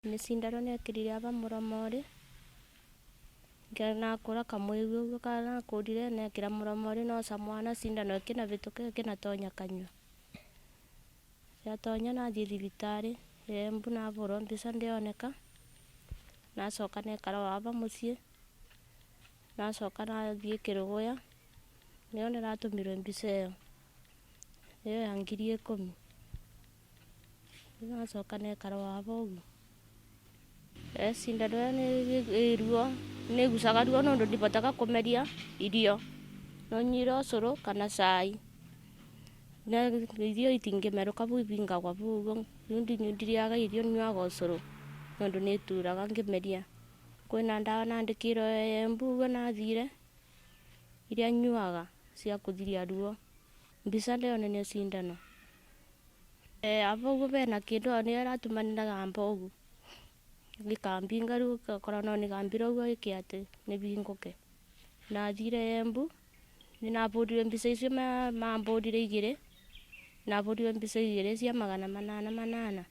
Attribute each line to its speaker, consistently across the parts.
Speaker 1: Nĩ cindano nekĩrire aba mũromori, nakũra kamũigua ũguo kanakũrire nekĩra mũromori noca mwana cindano ĩkĩnabĩtũka ĩkĩnatonya kanyua. Yatonya nathiĩ thibitarĩ Embu nabũrwo mbica ndĩoneka, nacoka nekara o aba mũciĩ, nacoka nathiĩ Kĩrũgũya, nĩyo ndĩratũmirwe mbica ĩyo ya 10,000. Nacoka nekara o aba ũguo. Cindano ĩyo ruo nĩgucaga ruo nondũ ndibotaga kũmeria irio, nonyuire ũcũrũ kana cai, irio itingĩmerũka bau ibingagwa bau ũguo, rĩu ndirĩaga irio nyuaga ũcũrũ nondũ nĩturaga ngĩmeria. Kwĩna ndawa nandĩkĩirwo Embu ũguo nathire, iria nyuaga cia kũthiria ruo. Mbica ndĩone nĩ cindano. Aba ũguo bena kĩndũ nĩyo ĩratumanĩra amba ũguo, gĩkambinga rĩu ũgakora no nĩgambire ũguo ĩkĩatĩ nĩbingũke. Nathire Embu, nabũrire mbica icio mambũrire 2, nabũrirwe mbica 2 cia 800.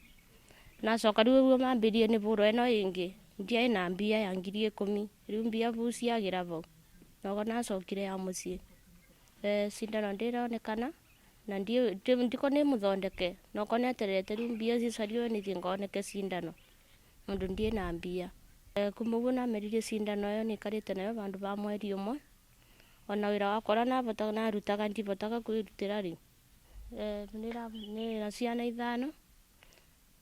Speaker 1: Nacoka rĩu ũguo mambĩrie nĩbũrwo ĩno ĩngĩ, ndiarĩ na mbia ya 10,000, rĩu mbia bau ciagĩra bau, nogo nacokire ya mũciĩ. Cindano ndĩronekana na ndiko nĩmũthondeke, noko neterete rĩu mbia cicariwe nĩthiĩ ngoneke cindano, nondũ ndirĩ na mbia. Kuma ũguo nameririe cindano ĩyo nĩikarĩte nayo bandũ ba mweri ũmwe, ona wĩra wakwa ũrĩa narutaga ndibotaga kwĩrutĩra rĩu. Nĩna ciana 5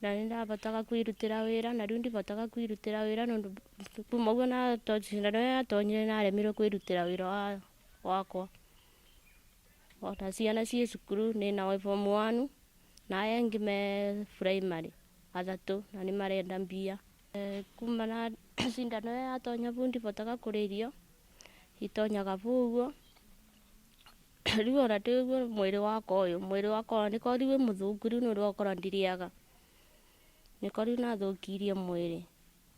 Speaker 1: na nĩndabotaga kwĩrutĩra wĩra na rĩu ndibotaga kwĩrutĩra wĩra nondũ kuma ũguo cindano ĩyo yatonyire naremirwe kwĩrutĩra wĩra wakwa. Ona ciana ciĩ cukuru nĩna wa form 1 na aya angĩ me primary 3 na nĩmarenda mbia. Kuma na cindano ĩyo yatonya bau ndibotaga kũrĩa irio, itonyaga bau ũguo, rĩu ona ndĩ ũguo mwĩrĩ wakwa nĩko rĩu mũthũku rĩu nĩũndũ wa gũkorwo ndirĩaga, nĩko rĩu nathũkirie mwĩrĩ.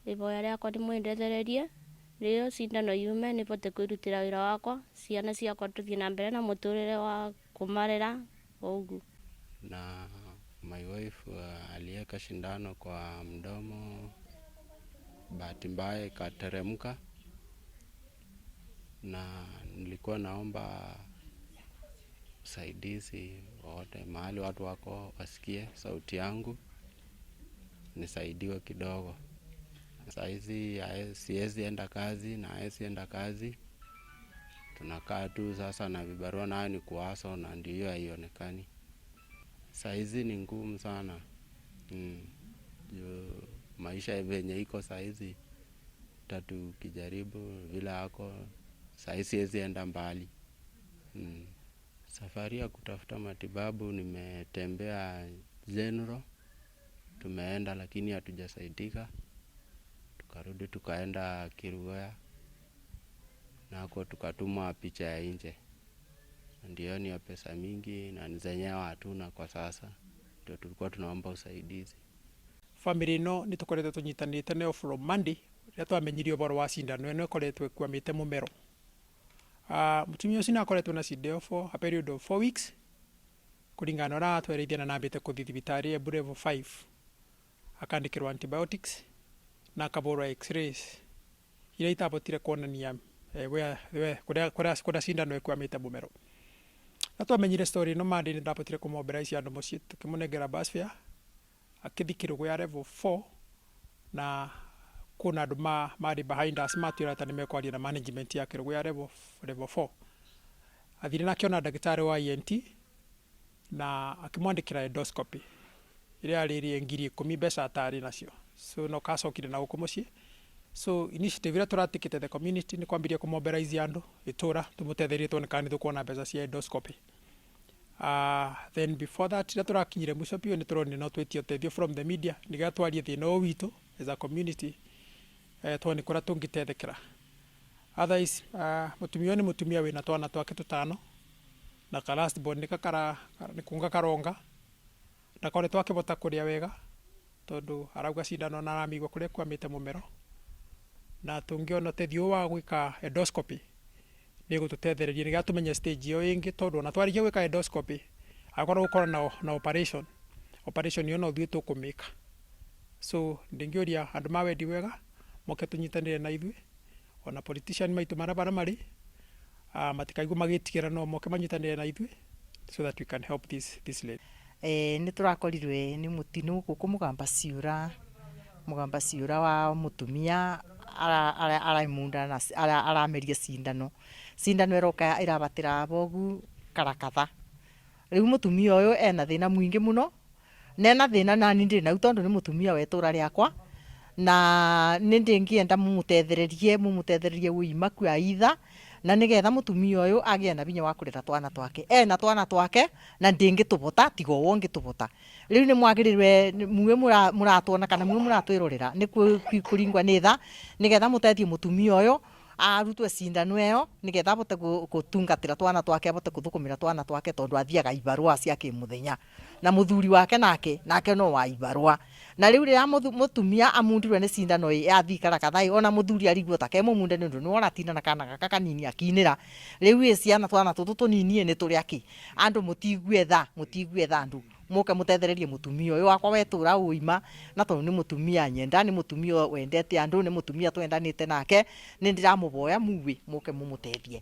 Speaker 1: Ihoya rĩakwa ndĩmwendethererie rĩo cindano yume nĩbote kwĩrutĩra wĩra wakwa, ciana ciakwa tũthiĩ na mbere na mũtũrĩre wa kũmarera ũguo.
Speaker 2: Na my wife aliweka shindano kwa mdomo, bahati mbaya ikateremka, na nilikuwa naomba usaidizi wote mahali watu wako wasikie sauti yangu, nisaidiwe kidogo. Saizi siwezi enda kazi na hawezi enda kazi, tunakaa tu sasa na vibarua nayo ni kuwaso na ndiyo haionekani. Saizi ni ngumu sana, maisha venye iko saizi, tatu kijaribu vile hako, saizi siwezi enda mbali. Safari ya kutafuta matibabu nimetembea General, tumeenda lakini hatujasaidika. Tukarudi tukaenda Kĩrũgũya, nako tukatumwa picha ya nje. Ndiyo ni ya pesa mingi na zenyewe hatuna kwa sasa, ndio tulikuwa tunaomba usaidizi.
Speaker 3: Family ĩno nĩtũkoretwo tũnyitanĩte nayo from Monday, rĩrĩa twamenyirie ũboro wa cindano ĩno ĩkoretwo ĩkwamĩte mũmero. Mũtumia ũcio nĩakoretwo na cindano for a period of 4 weeks, kũringana na atwarithia na nambĩte kũthiĩ thibitarĩ Embu level 5, akandĩkĩrwo antibiotics na akabũrwo x-rays iria itabotire kuonania kũrĩa cindano ĩkwamĩte mũmero. Na twamenyire story ĩno Monday nĩndabotire kũmobilize andũ mũciĩ tũkĩmũnengera bus fare akĩthiĩ Kĩrũgũya level 4, na kuna andũ marĩ behind us matwĩra ata nĩmekwaria na management ya Kĩrũgũya level 4. Athire na akiona ndagĩtarĩ wa ENT na akĩmwandĩkĩra endoscopy iria rĩrĩ 10,000 mbeca atarĩ nacio, so no kacokire na gũkũ mũciĩ. So initiative ĩrĩa tũratikĩte the community nĩ kwambĩrĩria kũmobilize andũ itũra tũmũtetherie tuone kana nĩtũkuona mbeca cia endoscopy. Then before that rĩrĩa tũrakinyire mũico biũ nĩtũronire no twĩtie ũteithio from the media nĩgetha twarie thĩna ũyũ witũ as a community, tuone kũrĩa tũngĩteithĩkĩra. Otherwise mũtumia ũyũ nĩ mũtumia wĩna twana twake 5 na ka last born nĩkunga karonga, na koretwo akĩbota kũrĩa wega tondũ arauga cindano na aramigua kũrĩa kwamĩte mũmero, na tũngĩona ũteithio wa gwĩka endoscopy nĩgũtũtethereria nĩgetha tũmenye stage ĩyo ĩngĩ, tondũ ona twarĩkia gwĩka endoscopy akorwo gũkorwo na operation ĩyo no ithuĩ tũkũmĩka, so ndingiuria andu ma wendi wega moke tunyitanire na ithui ona politician maitu bara mari matikaigua magitigira no moke manyitanire na ithui so that we can help this lady.
Speaker 4: Ni turakorirwe ni mutino guku Mugamba ciura wa mutumia araimunda na arameria cindano iroka irabatira bogu karakatha. Riu mutumia uyu ena thina mwingi muno nena thina nani ndiri na tondu ni mutumia wa itura riakwa na ndingienda mumutethererie uima kwa itha na nigetha mutumia uyu agie na binya wa kurera twana twake na twana twake na ndingitubota tigo wongitubota. Riu ni mwagirirwe muwe muratwona kana muwe muratwirorera ni kuringwa ni tha nigetha mutethie mutumia uyu arutwe cindano iyo nigetha abote gutungatira twana twake abote kuthukumira twana twake tondu athiaga ibarua cia kimuthenya na muthuri wake nake no wa ibarua. Na riu ria mutumia amundirwe ni cindano athi karakatha ona muthuri arigwo take mumunde ni ndu nora tinda na kana gaka kanini akinira. Riu ciana twana tutu tunini ni turi aki andu mutigwe tha andu muke mutethererie mutumia uyu wakwa wetura uima na tondu ni mutumia nyenda ni mutumia wendete andu ni mutumia twendanite nake ni ndiramuboya muke mumutethie.